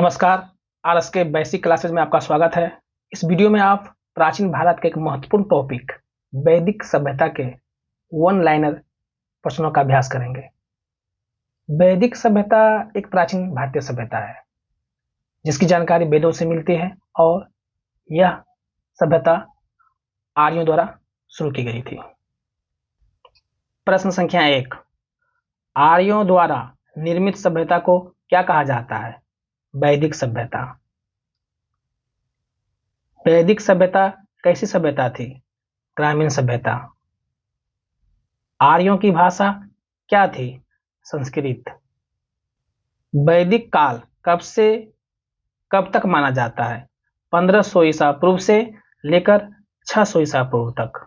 नमस्कार। आरएस के basic classes में आपका स्वागत है। इस वीडियो में आप प्राचीन भारत के एक महत्वपूर्ण टॉपिक वैदिक सभ्यता के वन लाइनर प्रश्नों का अभ्यास करेंगे। वैदिक सभ्यता एक प्राचीन भारतीय सभ्यता है जिसकी जानकारी वेदों से मिलती है और यह सभ्यता आर्यों द्वारा शुरू की गई थी। प्रश्न संख्या 1, आर्यों द्वारा निर्मित सभ्यता को क्या कहा जाता है? वैदिक सभ्यता। वैदिक सभ्यता कैसी सभ्यता थी? ग्रामीण सभ्यता। आर्यों की भाषा क्या थी? संस्कृत। वैदिक काल कब से कब तक माना जाता है? 1500 ईसा पूर्व से लेकर 600 ईसा पूर्व तक।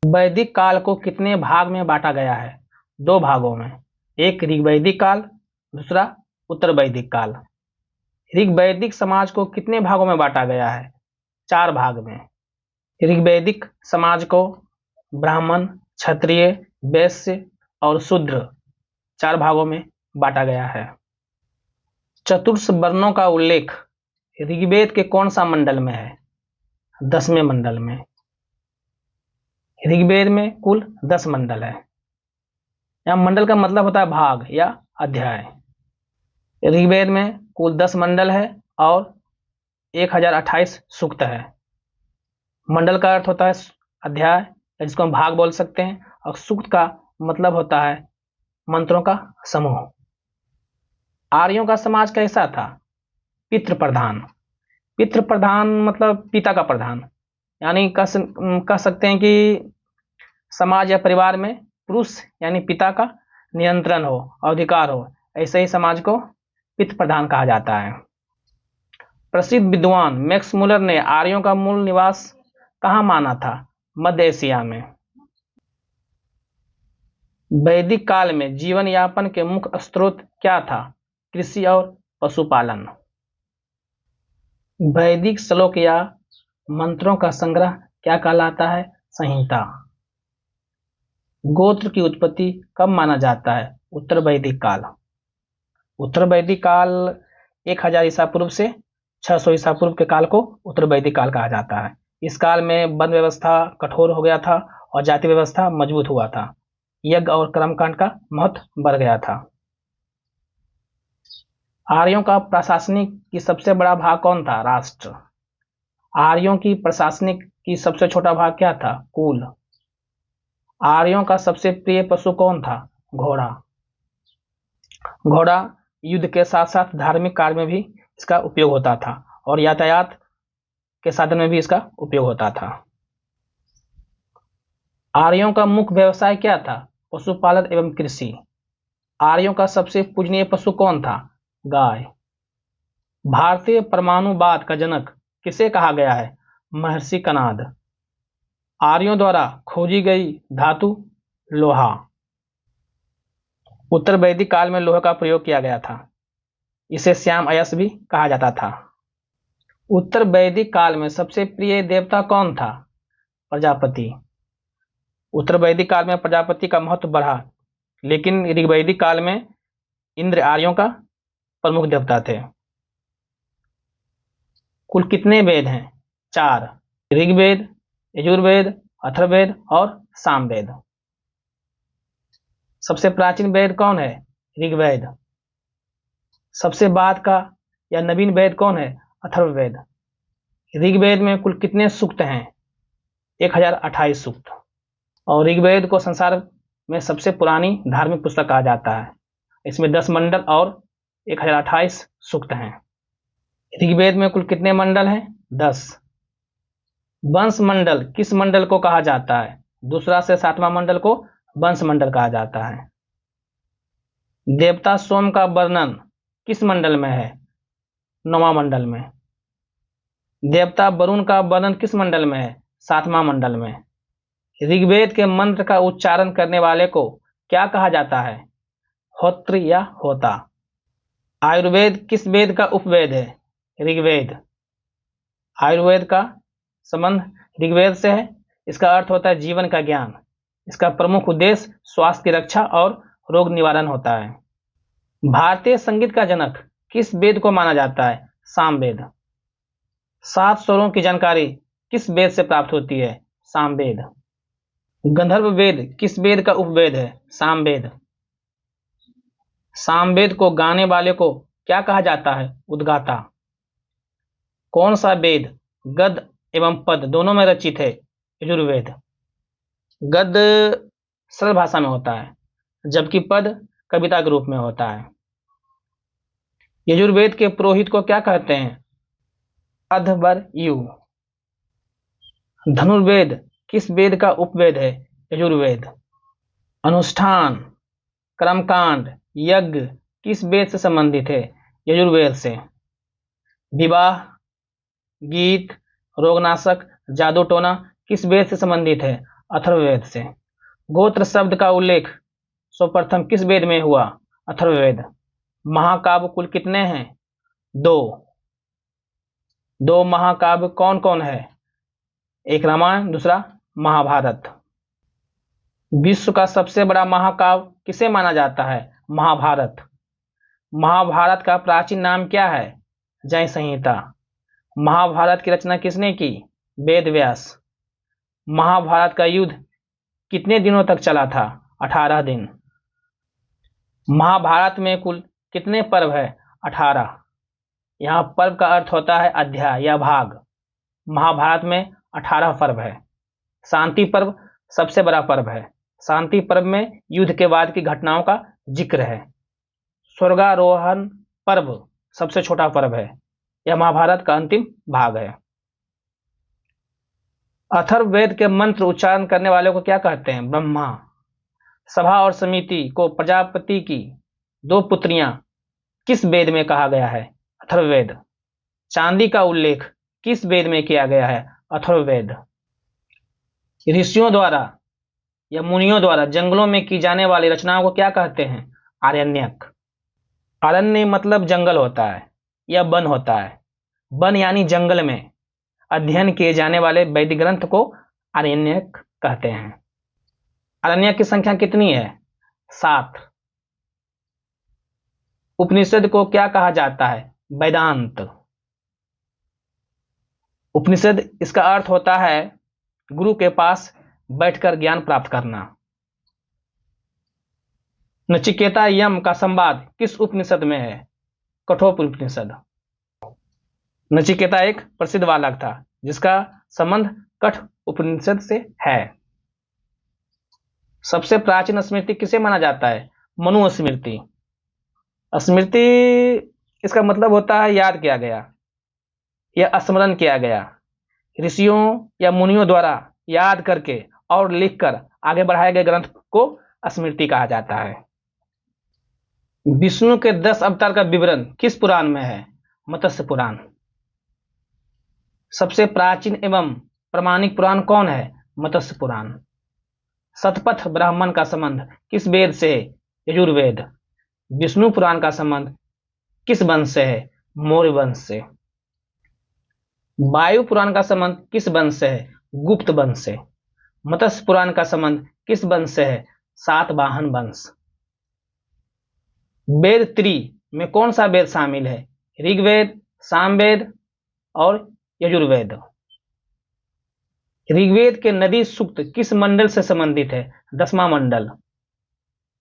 वैदिक काल को कितने भाग में बांटा गया है? 2 भागों में, एक ऋग्वैदिक काल, दूसरा उत्तर वैदिक काल। ऋग्वैदिक समाज को कितने भागों में बांटा गया है? 4 भाग में। ऋग्वैदिक समाज को ब्राह्मण, क्षत्रिय, वैश्य और शूद्र 4 भागों में बांटा गया है। चतुर्थ वर्णों का उल्लेख ऋग्वेद के कौन सा मंडल में है? 10वें मंडल में। ऋग्वेद में कुल 10 मंडल है। यहाँ मंडल का मतलब होता है भाग या अध्याय। ऋग्वेद में कुल 10 मंडल है और 1028 सूक्त है। मंडल का अर्थ होता है अध्याय, जिसको हम भाग बोल सकते हैं, और सूक्त का मतलब होता है मंत्रों का समूह। आर्यों का समाज कैसा था? पितृ प्रधान। पितृ प्रधान मतलब पिता का प्रधान, यानी कह सकते हैं कि समाज या परिवार में पुरुष यानी पिता का नियंत्रण हो, अधिकार हो, ऐसे ही समाज को पितृ प्रधान कहा जाता है। प्रसिद्ध विद्वान मैक्स मुलर ने आर्यों का मूल निवास कहाँ माना था? मध्य एशिया में। वैदिक काल में जीवन यापन के मुख्य स्रोत क्या था? कृषि और पशुपालन। वैदिक श्लोक या मंत्रों का संग्रह क्या कहलाता है? संहिता। गोत्र की उत्पत्ति कब माना जाता है? उत्तर वैदिक काल। उत्तर वैदिक काल 1000 ईसा पूर्व से 600 ईसा पूर्व के काल को उत्तर वैदिक काल कहा जाता है। इस काल में वर्ण व्यवस्था कठोर हो गया था और जाति व्यवस्था मजबूत हुआ था। यज्ञ और कर्मकांड का महत्व बढ़ गया था। आर्यों का प्रशासनिक की सबसे बड़ा भाग कौन था? राष्ट्र। आर्यों की प्रशासनिक की सबसे छोटा भाग क्या था? कुल। आर्यों का सबसे प्रिय पशु कौन था? घोड़ा। घोड़ा युद्ध के साथ साथ धार्मिक कार्य में भी इसका उपयोग होता था और यातायात के साधन में भी इसका उपयोग होता था। आर्यों का मुख्य व्यवसाय क्या था? पशुपालन एवं कृषि। आर्यों का सबसे पूजनीय पशु कौन था? गाय। भारतीय परमाणुवाद का जनक किसे कहा गया है? महर्षि कणाद। आर्यों द्वारा खोजी गई धातु लोहा। उत्तर वैदिक काल में लोहे का प्रयोग किया गया था। इसे श्याम अयस्क भी कहा जाता था। उत्तर वैदिक काल में सबसे प्रिय देवता कौन था? प्रजापति। उत्तर वैदिक काल में प्रजापति का महत्व बढ़ा, लेकिन ऋग्वैदिक काल में इंद्र आर्यों का प्रमुख देवता थे। कुल कितने वेद हैं? 4। ऋग्वेद, यजुर्वेद, अथर्ववेद और सामवेद। सबसे प्राचीन वेद कौन है? ऋग्वेद। सबसे बाद का या नवीन वेद कौन है? अथर्ववेद। ऋग्वेद में कुल कितने सूक्त हैं? 1028 सूक्त। और ऋग्वेद को संसार में सबसे पुरानी धार्मिक पुस्तक कहा जाता है। इसमें 10 मंडल और 1028 सूक्त हैं। ऋग्वेद में कुल कितने मंडल हैं? 10। वंश मंडल किस मंडल को कहा जाता है? दूसरा से 7वां मंडल को वंश मंडल कहा जाता है। देवता सोम का वर्णन किस मंडल में है? 9वां मंडल में। देवता वरुण का वर्णन किस मंडल में है? 7वां मंडल में। ऋग्वेद के मंत्र का उच्चारण करने वाले को क्या कहा जाता है? होत्र या होता। आयुर्वेद किस वेद का उपवेद है? ऋग्वेद। आयुर्वेद का संबंध ऋग्वेद से है। इसका अर्थ होता है जीवन का ज्ञान। इसका प्रमुख उद्देश्य स्वास्थ्य की रक्षा और रोग निवारण होता है। भारतीय संगीत का जनक किस वेद को माना जाता है? सामवेद। 7 स्वरों की जानकारी किस वेद से प्राप्त होती है? सामवेद। गंधर्व वेद किस वेद का उपवेद है? सामवेद। सामवेद को गाने वाले को क्या कहा जाता है? उद्गाता। कौन सा वेद गद्य एवं पद दोनों में रचित है? यजुर्वेद। गद्य सरल भाषा में होता है, जबकि पद कविता के रूप में होता है। यजुर्वेद के पुरोहित को क्या कहते हैं? अध्वर्यु। धनुर्वेद किस वेद का उपवेद है? यजुर्वेद। अनुष्ठान, कर्मकांड, यज्ञ किस वेद से संबंधित है? यजुर्वेद से। विवाह, गीत, रोगनाशक, जादू टोना किस वेद से संबंधित है? अथर्ववेद से। गोत्र शब्द का उल्लेख सर्वप्रथम किस वेद में हुआ? अथर्ववेद। महाकाव्य कुल कितने हैं? 2। 2 महाकाव्य कौन कौन है? एक रामायण, दूसरा महाभारत। विश्व का सबसे बड़ा महाकाव्य किसे माना जाता है? महाभारत। महाभारत का प्राचीन नाम क्या है? जय संहिता। महाभारत की रचना किसने की? वेद व्यास। महाभारत का युद्ध कितने दिनों तक चला था? 18 दिन। महाभारत में कुल कितने पर्व है? 18। यहाँ पर्व का अर्थ होता है अध्याय या भाग। महाभारत में 18 पर्व है। शांति पर्व सबसे बड़ा पर्व है। शांति पर्व में युद्ध के बाद की घटनाओं का जिक्र है। स्वर्गारोहण पर्व सबसे छोटा पर्व है। यह महाभारत का अंतिम भाग है। अथर्ववेद के मंत्र उच्चारण करने वाले को क्या कहते हैं? ब्रह्मा। सभा और समिति को प्रजापति की 2 पुत्रियां किस वेद में कहा गया है? अथर्ववेद। चांदी का उल्लेख किस वेद में किया गया है? अथर्ववेद। ऋषियों द्वारा या मुनियों द्वारा जंगलों में की जाने वाली रचनाओं को क्या कहते हैं? आरण्यक। अरण्य मतलब जंगल होता है या वन होता है। वन यानी जंगल में अध्ययन किए जाने वाले वैदिक ग्रंथ को आरण्यक कहते हैं। आरण्यक की संख्या कितनी है? 7। उपनिषद को क्या कहा जाता है? वेदांत। उपनिषद इसका अर्थ होता है गुरु के पास बैठकर ज्ञान प्राप्त करना। नचिकेता यम का संवाद किस उपनिषद में है? कठोपनिषद। नचिकेता एक प्रसिद्ध बालक था जिसका संबंध कठ उपनिषद से है। सबसे प्राचीन स्मृति किसे माना जाता है? मनु स्मृति। स्मृति इसका मतलब होता है याद किया गया या स्मरण किया गया। ऋषियों या मुनियों द्वारा याद करके और लिखकर आगे बढ़ाए गए ग्रंथ को स्मृति कहा जाता है। विष्णु के 10 अवतार का विवरण किस पुराण में है? मत्स्य पुराण। सबसे प्राचीन एवं प्रमाणिक पुराण कौन है? मत्स्य पुराण। शतपथ ब्राह्मण का संबंध किस वेद से है? यजुर्वेद। विष्णु पुराण का संबंध किस वंश से है? मौर्य वंश से। वायु पुराण का संबंध किस वंश से है? गुप्त वंश से। मत्स्य पुराण का संबंध किस वंश से है? सातवाहन वंश। वेद त्री में कौन सा वेद शामिल है? ऋग्वेद, सामवेद और यजुर्वेद। ऋग्वेद के नदी सूक्त किस मंडल से संबंधित है? 10वां मंडल।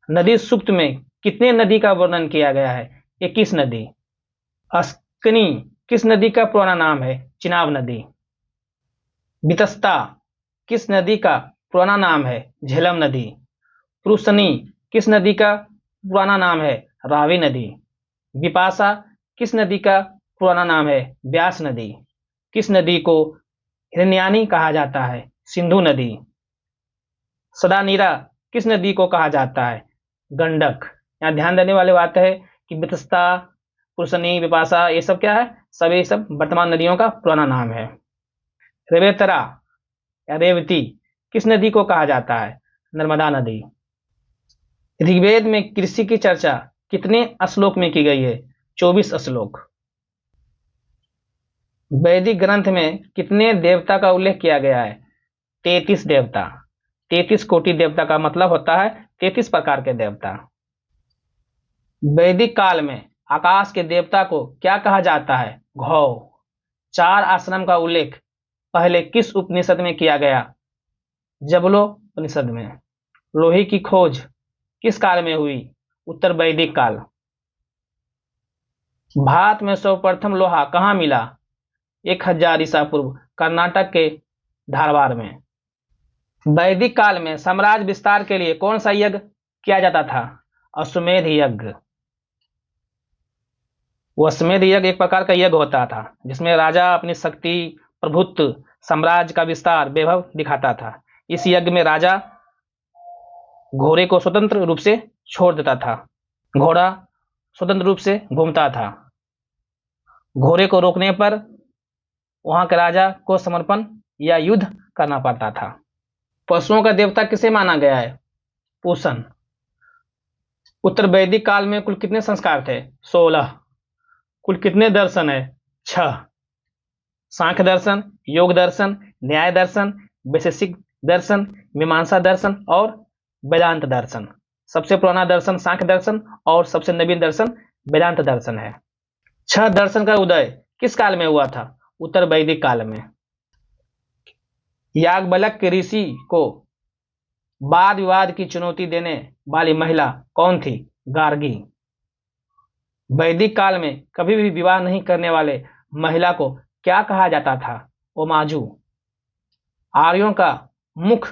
नदी सूक्त में कितने नदी का वर्णन किया गया है? 21 नदी। अस्कनी किस नदी का पुराना नाम है? चिनाब नदी। वितस्ता किस नदी का पुराना नाम है? झेलम नदी। पुरुषनी किस नदी का पुराना नाम है? रावी नदी। विपाशा किस नदी का पुराना नाम है? व्यास नदी। किस नदी को हिरण्यानी कहा जाता है? सिंधु नदी। सदानीरा किस नदी को कहा जाता है? गंडक। यहाँ ध्यान देने वाली बात है कि वितस्ता, पुरुषनी, विपाशा ये सब क्या है? सभी सब वर्तमान नदियों का पुराना नाम है। रेवेतरा या रेवती किस नदी को कहा जाता है? नर्मदा नदी। ऋग्वेद में कृषि की चर्चा कितने श्लोक में की गई है? 24 श्लोक। वैदिक ग्रंथ में कितने देवता का उल्लेख किया गया है? 33 देवता। 33 कोटि देवता का मतलब होता है 33 प्रकार के देवता। वैदिक काल में आकाश के देवता को क्या कहा जाता है? घौ। 4 आश्रम का उल्लेख पहले किस उपनिषद में किया गया? जबलोपनिषद में। लोहे की खोज किस काल में हुई? उत्तर वैदिक काल। भारत में सर्वप्रथम लोहा कहाँ मिला? 1000 ईसा पूर्व कर्नाटक के धारवाड़ में। वैदिक काल में साम्राज्य विस्तार के लिए कौन सा यज्ञ किया जाता था? अश्वमेध यज्ञ। वो अश्वमेध यज्ञ एक प्रकार का यज्ञ होता था जिसमें राजा अपनी शक्ति, प्रभुत्व, साम्राज्य का विस्तार, वैभव दिखाता था। इस यज्ञ में राजा घोड़े को स्वतंत्र रूप से छोड़ देता था। घोड़ा स्वतंत्र रूप से घूमता था। घोड़े को रोकने पर वहां के राजा को समर्पण या युद्ध करना पड़ता था। पशुओं का देवता किसे माना गया है? पूषण। उत्तर वैदिक काल में कुल कितने संस्कार थे? 16। कुल कितने दर्शन है? 6। सांख्य दर्शन, योग दर्शन, न्याय दर्शन, वैशेषिक दर्शन, मीमांसा दर्शन और वेदांत दर्शन। सबसे पुराना दर्शन सांख्य दर्शन और सबसे नवीन दर्शन वेदांत दर्शन है। 6 दर्शन का उदय किस काल में हुआ था? उत्तर वैदिक काल में। याज्ञवल्क्य के ऋषि को वाद विवाद की चुनौती देने वाली महिला कौन थी? गार्गी। वैदिक काल में कभी भी विवाह नहीं करने वाले महिला को क्या कहा जाता था? ओमाजू। आर्यों का मुख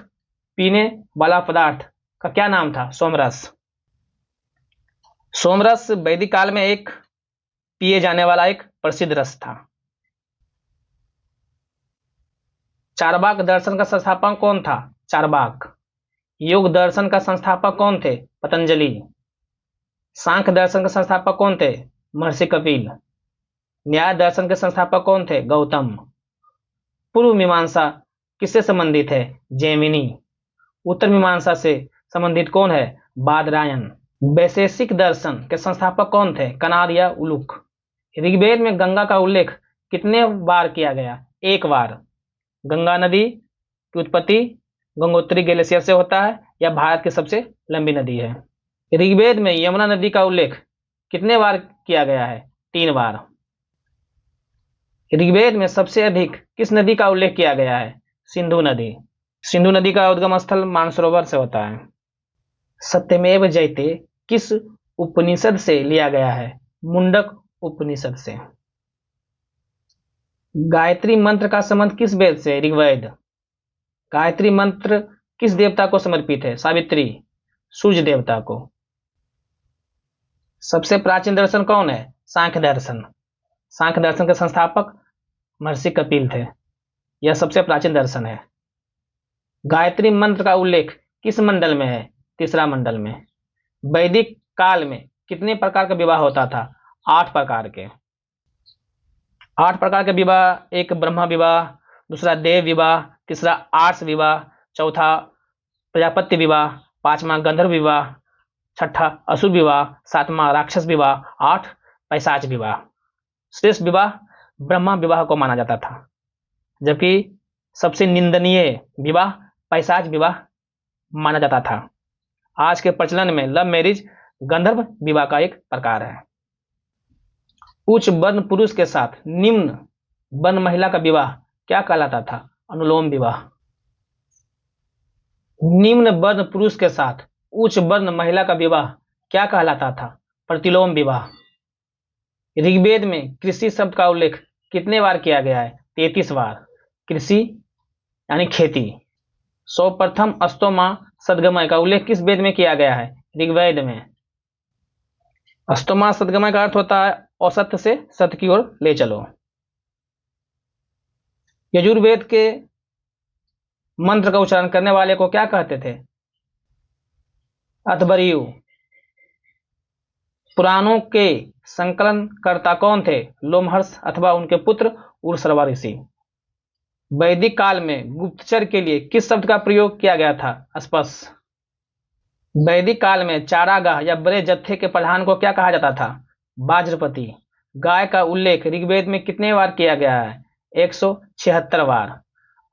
पीने वाला पदार्थ का क्या नाम था? सोमरस। सोमरस वैदिक काल में एक पिए जाने वाला एक प्रसिद्ध रस था। चारवाक दर्शन का संस्थापक कौन था? चारवाक। योग दर्शन का संस्थापक कौन थे? पतंजलि। सांख्य दर्शन के संस्थापक कौन थे? महर्षि कपिल। न्याय दर्शन के संस्थापक कौन थे? गौतम। पूर्व मीमांसा किससे संबंधित है? जैमिनी। उत्तर मीमांसा से संबंधित कौन है? बादरायण। वैशेषिक दर्शन के संस्थापक कौन थे? कनाद या उलूक। ऋग्वेद में गंगा का उल्लेख कितने बार किया गया? 1 बार। गंगा नदी की उत्पत्ति गंगोत्री ग्लेशियर से होता है। यह भारत की सबसे लंबी नदी है। ऋग्वेद में यमुना नदी का उल्लेख कितने बार किया गया है? 3 बार। ऋग्वेद में सबसे अधिक किस नदी का उल्लेख किया गया है? सिंधु नदी। सिंधु नदी का उद्गम स्थल मानसरोवर से होता है। सत्यमेव जयते किस उपनिषद से लिया गया है? मुंडक उपनिषद से। गायत्री मंत्र का संबंध किस वेद से? ऋग्वेद। गायत्री मंत्र किस देवता को समर्पित है? सावित्री, सूर्य देवता को। सबसे प्राचीन दर्शन कौन है? सांख्य दर्शन। सांख्य दर्शन के संस्थापक महर्षि कपिल थे। यह सबसे प्राचीन दर्शन है। गायत्री मंत्र का उल्लेख किस मंडल में है? तीसरा मंडल में। वैदिक काल में कितने प्रकार का विवाह होता था? 8 प्रकार के। 8 प्रकार के विवाह। एक ब्रह्मा विवाह, दूसरा देव विवाह, तीसरा आर्ष विवाह, चौथा प्रजापत्य विवाह, 5वां गंधर्व विवाह, 6ठा असुर विवाह, 7वां राक्षस विवाह, 8 पैशाच विवाह। श्रेष्ठ विवाह ब्रह्मा विवाह को माना जाता था, जबकि सबसे निंदनीय विवाह पैशाच विवाह माना जाता था। आज के प्रचलन में लव मैरिज गंधर्व विवाह का एक प्रकार है। उच्च वर्ण पुरुष के साथ निम्न वर्ण महिला का विवाह क्या कहलाता था? अनुलोम विवाह। निम्न वर्ण पुरुष के साथ उच्च वर्ण महिला का विवाह क्या कहलाता था? प्रतिलोम विवाह। ऋग्वेद में कृषि शब्द का उल्लेख कितने बार किया गया है? 33 बार। कृषि यानी खेती। सर्वप्रथम अस्तोमा सद्गमय का उल्लेख किस वेद में किया गया है? ऋग्वेद में। अस्तोमा सद्गमय का अर्थ होता है असत्य से सत्य की ओर ले चलो। यजुर्वेद के मंत्र का उच्चारण करने वाले को क्या कहते थे? अतबरियु। पुराणों के संकलनकर्ता कौन थे? लोमहर्ष अथवा उनके पुत्र उर्सरवा ऋषि। वैदिक काल में गुप्तचर के लिए किस शब्द का प्रयोग किया गया था? स्पष्ट। वैदिक काल में चारागाह या बड़े जत्थे के प्रधान को क्या कहा जाता था? वाजपति। गाय का उल्लेख ऋग्वेद में कितने बार किया गया है? 176 बार।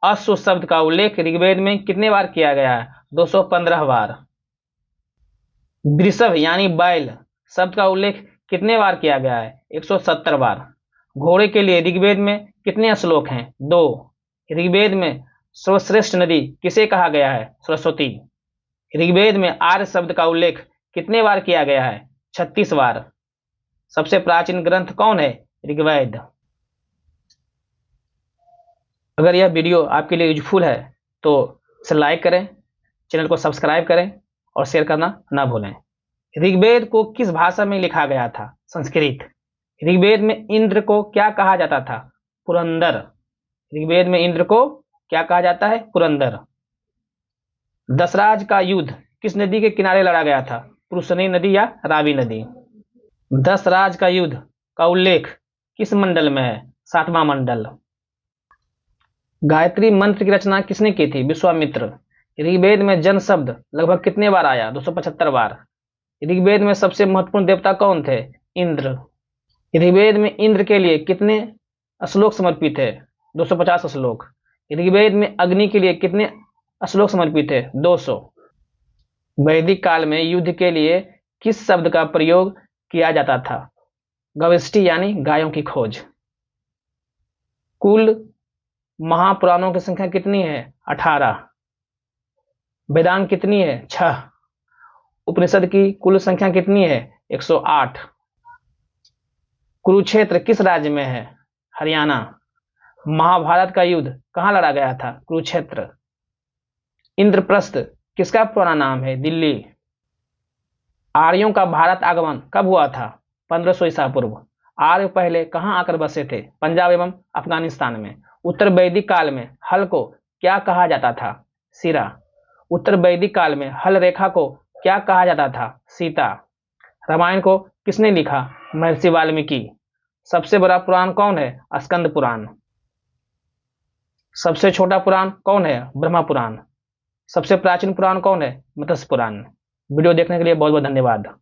अश्व शब्द का उल्लेख ऋग्वेद में कितने बार किया गया है? 215 बार। वृषभ यानी बैल शब्द का उल्लेख कितने बार किया गया है? 170 बार। घोड़े के लिए ऋग्वेद में कितने श्लोक हैं? 2। ऋग्वेद में सर्वश्रेष्ठ नदी किसे कहा गया है? सरस्वती। ऋग्वेद में आर्य शब्द का उल्लेख कितने बार किया गया है? 36 बार। सबसे प्राचीन ग्रंथ कौन है? ऋग्वेद। अगर यह वीडियो आपके लिए यूजफुल है तो इसे लाइक करें, चैनल को सब्सक्राइब करें और शेयर करना ना भूलें। ऋग्वेद को किस भाषा में लिखा गया था? संस्कृत। ऋग्वेद में इंद्र को क्या कहा जाता था? पुरंदर। ऋग्वेद में इंद्र को क्या कहा जाता है? पुरंदर। दशराज का युद्ध किस नदी के किनारे लड़ा गया था? पुरुषनी नदी या रावी नदी। दशराज का युद्ध का उल्लेख किस मंडल में है? 7वां मंडल। गायत्री मंत्र की रचना किसने की थी? विश्वामित्र। ऋग्वेद में जन शब्द लगभग कितने बार आया? 275 बार। ऋग्वेद में सबसे महत्वपूर्ण देवता कौन थे? इंद्र। ऋग्वेद में इंद्र के लिए कितने श्लोक समर्पित है? 250 श्लोक। ऋग्वेद में अग्नि के लिए कितने श्लोक समर्पित है? 200। वैदिक काल में युद्ध के लिए किस शब्द का प्रयोग किया जाता था? गविष्टि यानी गायों की खोज। कुल महापुराणों की संख्या कितनी है? 18। वेदांग कितनी है? 6। उपनिषद की कुल संख्या कितनी है? 108। कुरुक्षेत्र किस राज्य में है? हरियाणा। महाभारत का युद्ध कहां लड़ा गया था? कुरुक्षेत्र। इंद्रप्रस्थ किसका पुराना नाम है? दिल्ली। आर्यों का भारत आगमन कब हुआ था? 1500 ईसा पूर्व। आर्य पहले कहां आकर बसे थे? पंजाब एवं अफगानिस्तान में। उत्तर वैदिक काल में हल को क्या कहा जाता था? सिरा। उत्तर वैदिक काल में हल रेखा को क्या कहा जाता था? सीता। रामायण को किसने लिखा? महर्षि वाल्मीकि। सबसे बड़ा पुराण कौन है? स्कंद पुराण। सबसे छोटा पुराण कौन है? ब्रह्मा पुराण। सबसे प्राचीन पुराण कौन है? मत्स्य पुराण। वीडियो देखने के लिए बहुत बहुत धन्यवाद।